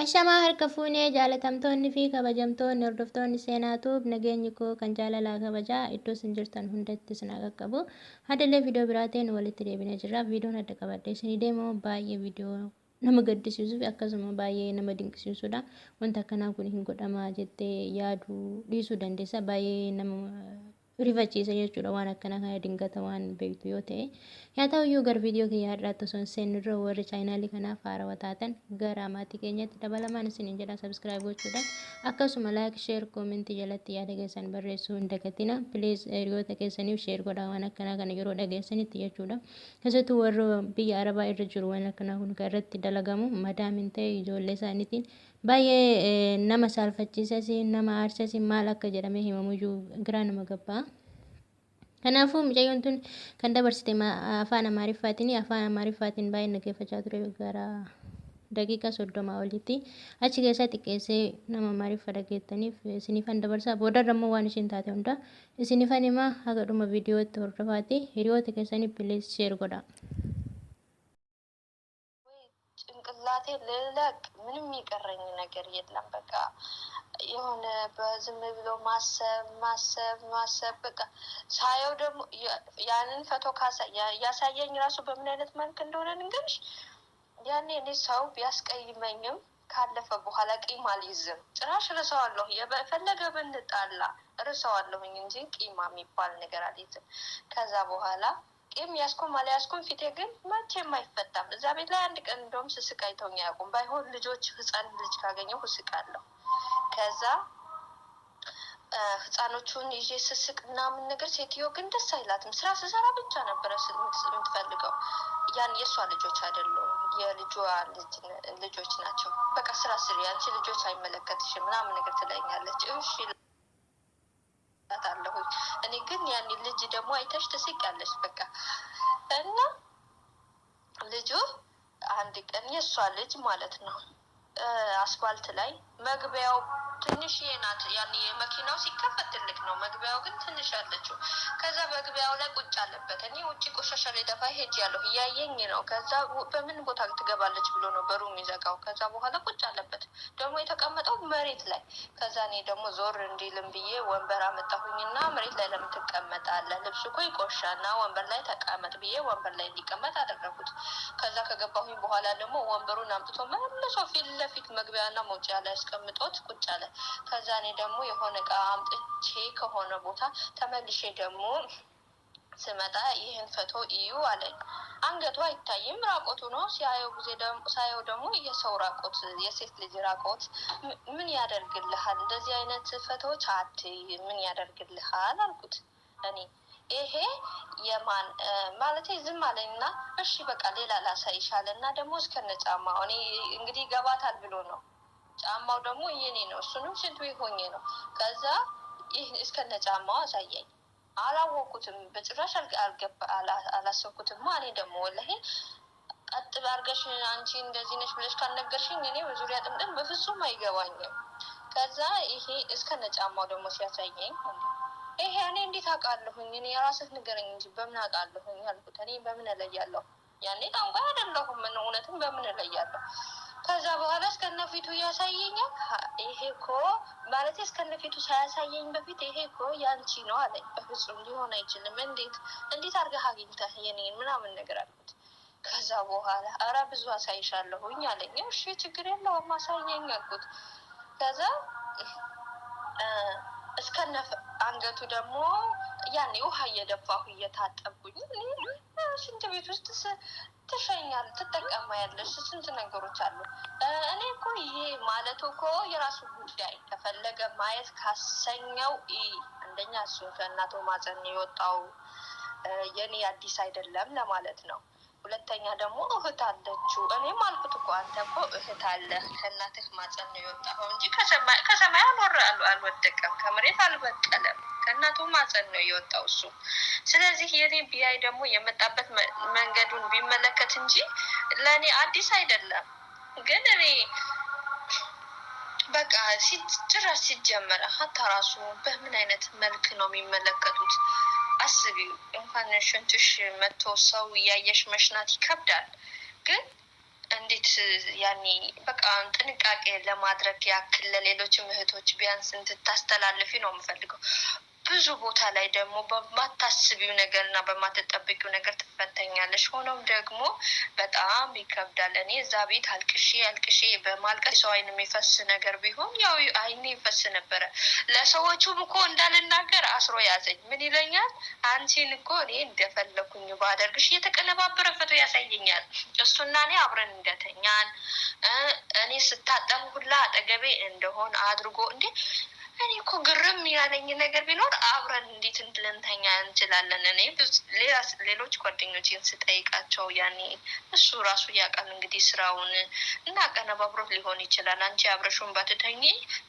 Ashamaa harka fuunee jaalatamtoonni fi kabajamtoonni hordoftoonni seenaatuuf nageenyi koo kan jaalalaa kabajaa iddoo isin jirtan hundatti isin qaqqabu. Hadallee viidiyoo biraatiin walitti deebinee jirra. Viidiyoon adda qabadhee isinii deemu baay'ee viidiyoo nama gaddisiisuu fi akkasuma baay'ee nama dinqisiisudha. Wanta akkanaa kun hin godhama jettee yaaduu dhiisuu dandeessa. Baay'ee nama rifachiisa jechuudha waan akkana kana dingata waan beektu yoo ta'e. Yaa ta'uyyuu gara viidiyoo kiyya har'aatti osoo hin seennirra warri chaayinaalii kanaaf haarawaa taatan gara maatii keenyatti dabalamaan isiniin jedha sabskiraayib gochuudhaan akkasuma laayik sheer koomentii jalatti yaada keessan barreessuu hin dagatina. Pilees hiriyoota keessaniif sheer godhaa waan akkanaa kana yeroo dhageessanitti jechuudha. Keessattuu warra biyya arabaa irra jiru waan akkanaa kun kan irratti dalagamu madaamin ta'e ijoollee isaaniitiin baay'ee nama saalfachiisas nama aarsas maal akka jedhamee himamuyyuu giraa nama gabbaa. Kanaafuu mucayyoon tun kan dabarsite afaan Amaariffaatiin baay'ee dhaggeeffachaa ture gara daqiiqaa 30 olitti achi keessaa xiqqeessee nama Amaariffa dhaggeettaniif isinifan dabarsaa boodarra immoo waan ishiin taate hunda isinifan himaa haga dhuma viidiyootti hordofaati hiriyoota keessaniif pilees sheer godhaa. ጭንቅላቴ ልለቅ ምንም ይቀረኝ ነገር የለም በቃ የሆነ በዝም ብሎ ማሰብ በቃ ሳየው ደግሞ ያንን ፎቶ ያሳየኝ ራሱ በምን አይነት መልክ እንደሆነ እንግዲህ ያኔ እኔ ሰው ቢያስቀይመኝም ካለፈ በኋላ ቂም አልይዝም ጭራሽ ረሳዋለሁ የፈለገ ብንጣላ ረሳዋለሁኝ እንጂ ቂም የሚባል ነገር አልይዝም ከዛ በኋላ ቂም ያስኩም አልያስኩም ፊቴ ግን መቼም አይፈታም እዛ ቤት ላይ አንድ ቀን እንደውም ስስቃይተውኝ ያውቁም ባይሆን ልጆች ህፃን ልጅ ካገኘው ስስቃለሁ ከዛ ህፃኖቹን ይዤ ስስቅና ምን ነገር ሴትዮ ግን ደስ አይላትም ስራ ስሰራ ብቻ ነበር የምትፈልገው ያን የሷ ልጆች አይደሉም የልጇ ልጆች ናቸው በቃ ስራ ስሪ አንቺ ልጆች አይመለከትሽም ምናምን ነገር ትለኛለች እሺ አታለሁ እኔ ግን ያን ልጅ ደግሞ አይተሽ ትስቂያለሽ በቃ እና ልጁ አንድ ቀን የሷ ልጅ ማለት ነው አስፋልት ላይ መግቢያው ትንሽ የናት ያኔ የመኪናው ሲከፈት ትልቅ ነው መግቢያው ግን ትንሽ አለችው ከዛ መግቢያው ላይ ቁጭ አለበት እኔ ውጪ ቆሻሻ ላይ ደፋ ሄጅ ያለው ያየኝ ነው ከዛ በምን ቦታ ትገባለች ብሎ ነው በሩ የሚዘጋው ከዛ በኋላ ቁጭ አለበት ደግሞ የተቀመጠው መሬት ላይ ከዛ እኔ ደግሞ ዞር እንዲልም ብዬ ወንበር አመጣሁኝና መሬት ላይ ለምን ትቀመጣለህ ልብሱ እኮ ይቆሻና ወንበር ላይ ተቀመጥ ብዬ ወንበር ላይ እንዲቀመጥ አደረኩት ከዛ ከገባሁኝ በኋላ ደግሞ ወንበሩን አምጥቶ መልሶ ፊት ለፊት መግቢያና መውጫ ላይ አስቀምጦት ቁጭ አለ ከዛ እኔ ደግሞ የሆነ ዕቃ አምጥቼ ከሆነ ቦታ ተመልሼ ደግሞ ስመጣ ይሄን ፎቶ እዩ አለኝ አንገቱ አይታይም ራቆቱ ነው ሳየው ደግሞ የሰው ራቆት የሴት ልጅ ራቆት ምን ያደርግልሃል እንደዚህ አይነት ፎቶዎች ምን ያደርግልሃል አልኩት እኔ ይሄ የማን ማለት ዝም አለኝና እሺ በቃ ሌላ ላሳይሻለና ደግሞ እስከነጫማው እኔ እንግዲህ ገባታል ብሎ ነው ጫማው ደግሞ የኔ ነው እሱንም ሽንቱ ይሆኜ ነው ከዛ ይሄ እስከነጫማው አሳየኝ አላወቁትም በጭራሽ አላሰብኩትም ማኔ ደግሞ ወላሂ ቀጥ ባርገሽ አንቺ እንደዚህ ነሽ ብለሽ ካልነገርሽኝ እኔ በዙሪያ ጥምጥም በፍጹም አይገባኝም ከዛ ይሄ እስከነጫማው ደግሞ ሲያሳየኝ ይሄ እኔ እንዴት አውቃለሁኝ እኔ ራስህ ንገረኝ እንጂ በምን አውቃለሁኝ አልኩት እኔ በምን እለያለሁ ያኔ ጣንቋ አይደለሁም ምን እውነትም በምን እለያለሁ ከዛ በኋላ እስከነፊቱ ያሳየኛል ይሄ እኮ ማለት እስከነፊቱ ሳያሳየኝ በፊት ይሄ እኮ ያንቺ ነው አለኝ በፍጹም ሊሆን አይችልም እንዴት አድርገህ አግኝተህ የኔን ምናምን ነገር አልኩት ከዛ በኋላ ኧረ ብዙ አሳይሻለሁኝ አለኝ እሺ ችግር የለውም አሳየኝ አልኩት ከዛ እስከነፍ አንገቱ ደግሞ ያኔ ውሃ እየደፋሁ እየታጠብኩኝ ሽንት ቤት ውስጥ ተሸኛል ትጠቀማያለሽ ስንት ነገሮች አሉ እኔ እኮ ይሄ ማለት እኮ የራሱ ጉዳይ ከፈለገ ማየት ካሰኘው አንደኛ እሱ ከእናቱ ማፀን የወጣው የኔ አዲስ አይደለም ለማለት ነው ሁለተኛ ደግሞ እህት አለችው እኔም አልኩት እኮ አንተ እኮ እህት አለ ከእናትህ ማፀን የወጣው እንጂ ከሰማይ አልወደቀም ከመሬት አልበቀለም ከእናቱ ማፀን ነው የወጣው እሱ ስለዚህ የኔ ቢያይ ደግሞ የመጣበት መንገዱን ቢመለከት እንጂ ለኔ አዲስ አይደለም ግን እኔ በቃ ጭራሽ ሲጀመረ ሀታ ራሱ በምን አይነት መልክ ነው የሚመለከቱት አስቢ እንኳን ሽንትሽ መቶ ሰው ያየሽ መሽናት ይከብዳል ግን እኔ እንዴት ያኔ በቃ ጥንቃቄ ለማድረግ ያክል ለሌሎች እህቶች ቢያንስ እንድታስተላልፊ ነው የምፈልገው። ብዙ ቦታ ላይ ደግሞ በማታስቢው ነገርና በማትጠብቂው ነገር ትፈተኛለሽ። ሆኖም ደግሞ በጣም ይከብዳል። እኔ እዛ ቤት አልቅሼ በማልቀስ ሰው አይን የሚፈስ ነገር ቢሆን ያው አይኔ ይፈስ ነበረ። ለሰዎቹም እኮ እንዳልናገር አስሮ ያዘኝ። ምን ይለኛል? አንቺን እኮ እኔ እንደፈለኩኝ ባደርግሽ የተቀነባበረ ፎቶ ያሳየኛል። እሱና እኔ አብረን እንደተኛን እኔ ስታጠብ ሁላ አጠገቤ እንደሆን አድርጎ እንዴ እኔ እኮ ግርም ያለኝ ነገር ቢኖር አብረን እንዴት ልንተኛ እንችላለን? እኔ ሌሎች ጓደኞቼን ስጠይቃቸው ያኔ እሱ ራሱ ያውቃል እንግዲህ ስራውን እና ቀነባብሮት ሊሆን ይችላል። አንቺ አብረሽውን ባትተኚ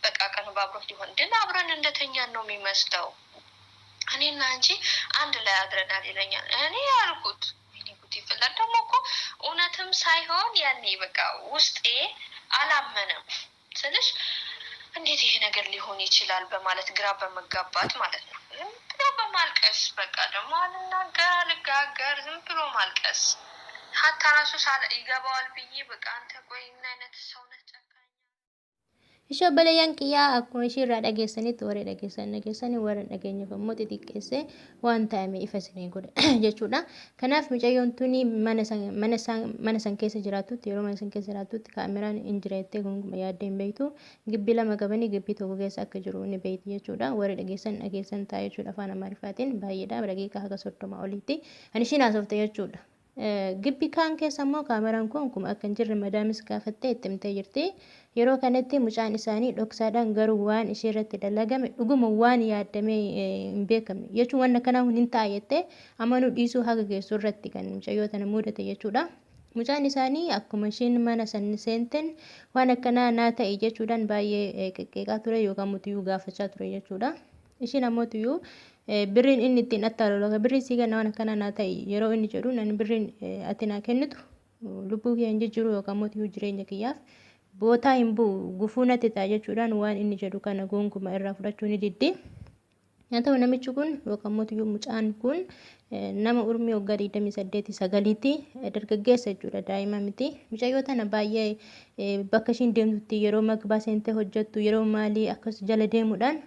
በቃ ቀነባብሮት ሊሆን ግን አብረን እንደተኛን ነው የሚመስለው። እኔና አንቺ አንድ ላይ አድረናል ይለኛል። እኔ ያልኩት ይፈላል ደግሞ እኮ እውነትም ሳይሆን ያኔ በቃ ውስጤ አላመነም ስልሽ እንዴት ይሄ ነገር ሊሆን ይችላል በማለት ግራ በመጋባት ማለት ነው። ግራ በማልቀስ በቃ ደግሞ አልጋገር ዝም ብሎ ማልቀስ ሀታ ራሱ ይገባዋል ብዬ በቃ አንተ ቆይ ምን አይነት ሰው ነህ ጨካኝ። Ishoo balayyaan qiyyaa akkuma ishee irraa dhageessanitti warri dhageessanii warra dhageenyaaf immoo xixiqqeessee waan ta'ame ifa isinii godha jechuudha. Kanaaf mucayyoon tuni mana san keessa jiraatutti yeroo mana san keessa jiraatutti kaameraan hin jireettee gunguma yaaddee hin beektu gibbii lama qabanii gibbii tokko keessa akka jiru ni beekti jechuudha. Warri dhageessan ta'a jechuudha afaan Amaariffaatiin baay'eedha daqiiqaa haga 30 olitti ani ishiin haasofte jechuudha. Gibbii kaan keessa immoo kaameraan kun akkuma akka hin jirre madaamis gaafattee itti himtee jirti. Yeroo kanatti mucaan isaanii dhoksaadhaan garuu waan ishee irratti dalagame dhuguma waan yaadamee hin beekamne jechuun waan akkanaa hin ta'a jettee amanuu dhiisuu haga geessu irratti kan mucayyoota mudate jechuudha. Mucaan isaanii akkuma isheen mana san seenteen waan akkanaa naa ta'e jechuudhaan baay'ee qeqqeeqaa ture yookaan mutiyyuu gaafachaa ture jechuudha. Ishiin ammoo tuyyuu birriin inni ittiin attaalu birrii sii ganna waan akkanaa naa ta'e yeroo inni jedhu nan birriin ati naa kennitu lubbuu kee hin jijjiiru yookaan mutiyyuu jireenya kiyyaaf bootaa hin bu'u gufuu natti ta'a jechuudhaan waan inni jedhu kana gonguma irraa fudhachuu ni diddi. Yaa ta'u namichi kun yookaan mootiyyuu mucaan kun nama urmii waggaa 28 dargaggeessa jechuudha daa'ima miti. Mucayyoo tana baay'ee bakka ishiin deemtutti yeroo magbaa seentee hojjettu yeroo maalii akkas jala deemuudhaan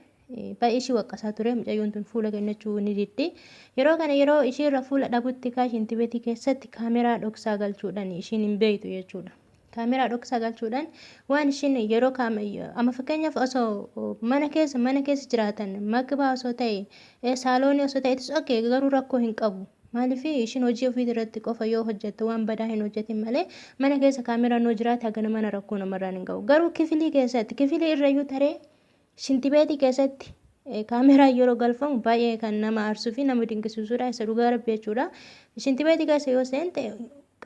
baay'ee ishii waqqasaa ture. Mucayyoon tun fuula kennachuu ni diddi. Yeroo kana yeroo ishii irra fuula dhabutti kaashin tibeetii keessatti kaameraa dhoksaa galchuudhaan ishiin hin beektu jechuudha. Kamera dhoksa galchuudhaan waan ishiin yeroo amma fakkeenyaaf osoo mana keessa jiraatan magbaa osoo ta'e saaloonii osoo ta'etis okay garuu rakkoo hin qabu. Maaliif ishiin hojii ofii irratti qofa yoo hojjette waan badaa hin hojjetin malee mana keessa kaameraan yoo jiraate hagana mana rakkoo namarraan hin qabu. Garuu kifilii keessatti kifilii irrayyuu taree shintibeetii keessatti kaameraan yeroo galfamu baay'ee kan nama aarsuu fi nama dinqisiisuudha. Isa dhugaa rabbi jechuudha. Shintibeetii keessa yoo seente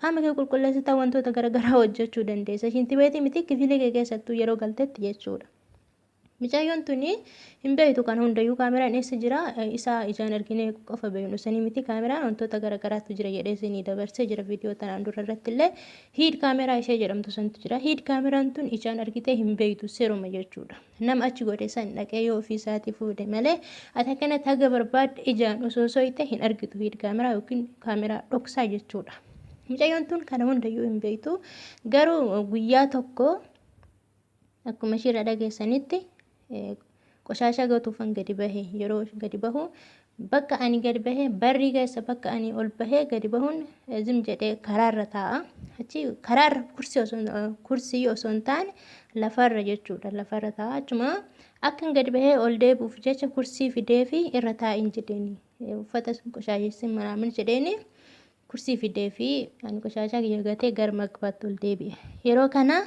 qaama kee qulqulleessitaa wantoota garaagaraa hojjechuu dandeessa. Shintibeetii miti kifilii kee keessattuu yeroo galtetti jechuudha. Mucayyoon tuni hin beektu kan hundayyuu kaameraan eessa jira isaa ijaan arginee qofa beeknu sanii miti kaameraan wantoota garaagaraatu jira jedhee isinii dabarsee jira viidiyoo tanaan dura irratti illee hiid kaameraa ishee jedhamtu santu jira. Hiid kaameraan tun ijaan argitee hin beektu seeruma jechuudha. Nama achi godhe san dhaqee yoo ofii isaatii fuudhe malee ati akkanatti haga barbaadde ijaan osoo soite hin argitu hiid kaameraa yookiin kaameraa dhoksaa jechuudha. Mucayyoon tun kana hundayyuu hin beektu garuu guyyaa tokko akkuma ishee irra dhageessanitti qoshasha gatuufan gadi bahe yeroo gadi bahu bakka ani gadi bahe barri keessa bakka ani ol bahe gadi bahuun zim jedhee karaarra taa'a. Achi karaarra kursii osoo hin taane lafarra jechuudha lafarra taa'a. Achuma akkan gadi bahee ol deebi'uuf jecha kursii fidee fi irra taa'in jedheeni uffata qoshasheessin manaamin jedheeni kursii fidee fi ani qoshashaa kiyya gatee gara magbaatti ol deebi'e. Yeroo kana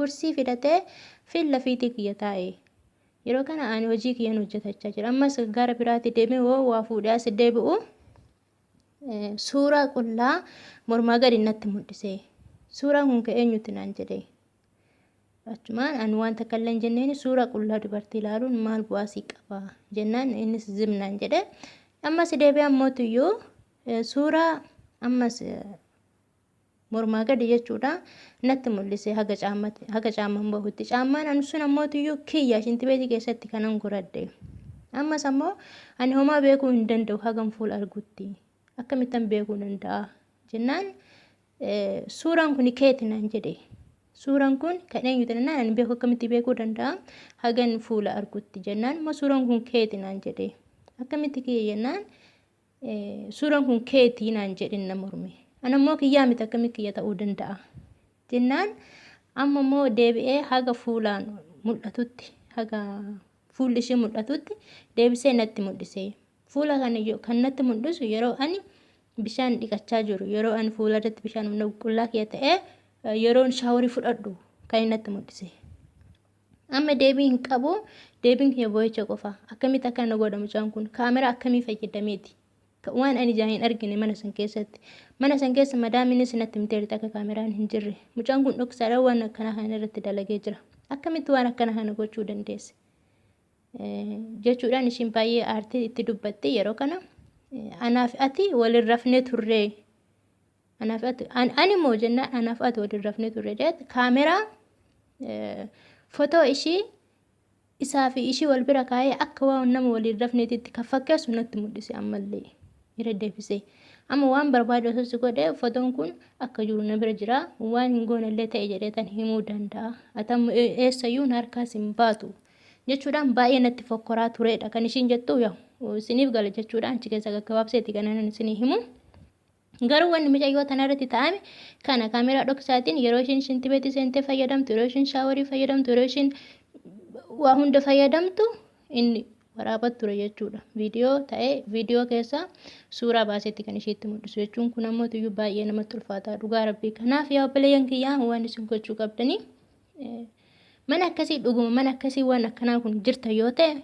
kursii fidatee fil lafiitii kiyya taa'e. Yeroo kana ani hojii kiyyan hojjetachaa jira. Ammas gara biraatti deemee waa fuudhee as deebi'u suuraa qullaa mormaa gadi natti mul'ise. Suuraan kun eenyuti naan jedhee. Achumaan ani wanta kallan jenneen suuraa qullaa dubartii ilaaluun maal bu'aasii qaba jennaan innis zimnaan jedhe. Ammas deebi'ee ammootiyyuu suuraa ammas mormaa gadi jechuudha natti mul'ise haga caamaan bahutti. Caamaan ani sun ammootiyyuu kiyya shintibeetii keessatti kanan guradde. Ammas ammoo ani homaa beekuu hin danda'u hagam fuula argutti akkamittan beekuu danda'a jennaan suuraan kun keeti naan jedhe. Suuraan kun kan eenyuti jennaan ani beeku akkamitti beekuu danda'a hagan fuula argutti jennaan immoo suuraan kun keeti naan jedhe. Akkamitti kiyya jennaan suuraan kun keetii naan jedhe na morme. Ana immoo kiyyaa miti akkamitti kiyya ta'uu danda'a jennaan amma immoo deebi'ee haga fuulaan mul'atutti haga fuulli ishee mul'atutti deebisee natti mul'ise. Fuula kana kan natti mul'isu yeroo ani bishaan dhiqachaa jiru yeroo ani fuula irratti bishaan qullaa kiyya ta'ee yeroon shaaworii fudhadhu kan natti mul'ise. Amma deebii hin qabu deebiin kiyya boo'icha qofa. Akkamitti akka na godha mucaan kun kaameraa akkamii fayyadameeti waan ani ijaan hin argine mana san keessatti. Mana san keessa madaaminis natti miteerti akka kaameraan hin jirre. Mucaan kun dhoksaadhaan waan akkana kana irratti dalagee jira. Akkamitti waan akkana kana gochuu dandeesse? Jechuudhaan ishiin baay'ee aartii itti dubbatti yeroo kana anaaf ati walin rafnee turree anaaf ati ani moo jennaan anaaf ati walin rafnee turree jedhatti kaameraa footoo ishii isaa fi ishii wal bira kaa'ee akka waan nama walin rafneetitti kan fakkeessu natti mul'ise ammallee irra deebisee. Amma waan barbaadu osoo godhee footoon kun akka jiru na bira jira waan hin goonellee ta'e jedhee tan himuu danda'a. Atam eessayyuu harkaas hin baatu. Jechuudhaan baay'ee natti fokkoraa turedha kan ishiin jettu yoo isiniif gala jechuudhaan achi keessa gaggabaabseeti kan ani isinii himu. Garuu wanni mucayyoo tana irratti ta'ame kana kaameraa dhoksaatiin yeroo ishiin shintibeetii seentee fayyadamtu yeroo ishiin shaaworii fayyadamtu yeroo ishiin waa hunda fayyadamtu inni waraabat ture jechuudha. Viidiyoo ta'ee viidiyoo keessa suuraa baasetti kan isheetti mul'isu jechuun kun ammoo iyyuu baay'ee namatti ulfaata dhugaa rabbii. Kanaaf yaa obboleeyyan kiyyaa waan isin gochuu qabdanii mana akkasii dhuguma mana akkasii waan akkanaa kun jirta yoo ta'e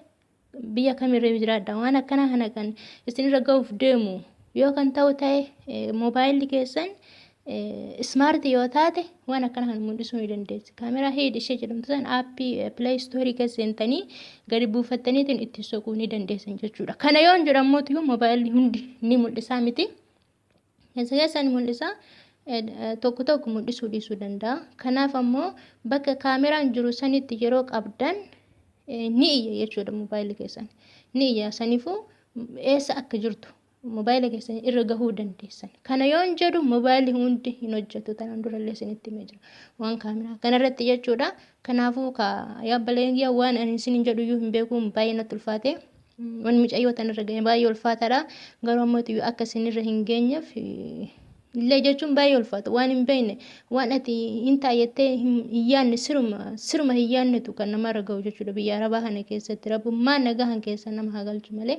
biyya kamirra jiraadha waan akkanaa kana kan isinirra ga'uuf deemu yoo kan ta'u ta'e moobaayilli keessan ismaartii yoo taate waan akkana kan mul'isuu ni dandeessi. Kaameraa heed ishee jedhamtu san aappii pileey istoorii keessa seentanii gadi buufattaniitiin itti soquu ni dandeessan jechuudha. Kana yoon jedhamuutu moobaayilli hundi ni mul'isaa miti. Keessa ni mul'isaa. Tokko tokko mul'isuu dhiisuu danda'a. Kanaaf ammoo bakka kaameraan jiru sanitti yeroo qabdan ni iyya jechuudha moobaayilli keessan. Ni iyya saniifuu eessa akka jirtu moobaayila keessan irra gahuu dandeessan. Kana yoon jedhu moobaayilli hundi hin hojjetu tanaan durallee isinitti himee jira waan kaameraa kanarratti jechuudha. Kanaafuu yaabbaleen waan ani isin jedhu iyyuu hin beeku baay'ee natti ulfaate. Wanni mucayyoo tanarra ga'e baay'ee ulfaataadha. Garuu ammoo akka isinirra hin geenyeef illee jechuun baay'ee ulfaata waan hin beekne waan ati hin taayyattee hin yaanne siruma hin yaannetu kan namarra ga'u jechuudha biyya arabaa kana keessatti rabbummaan nagahan keessa nama haa galchu malee.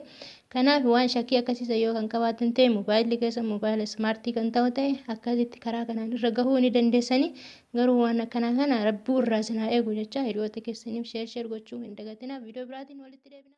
Kanaaf waan shakkii akkasiisa yoo kan qabaatan ta'e moobaayilli keessa moobaayila ismaartii kan ta'u ta'e akkasitti karaa kanaan irra gahuu ni dandeessanii. Garuu waan akkanaa kana rabbii irraa isin haa eegu jecha hiriyoota keessaniif sheer gochuu hin dagatinaa. Viidiyoo biraatiin walitti deebina.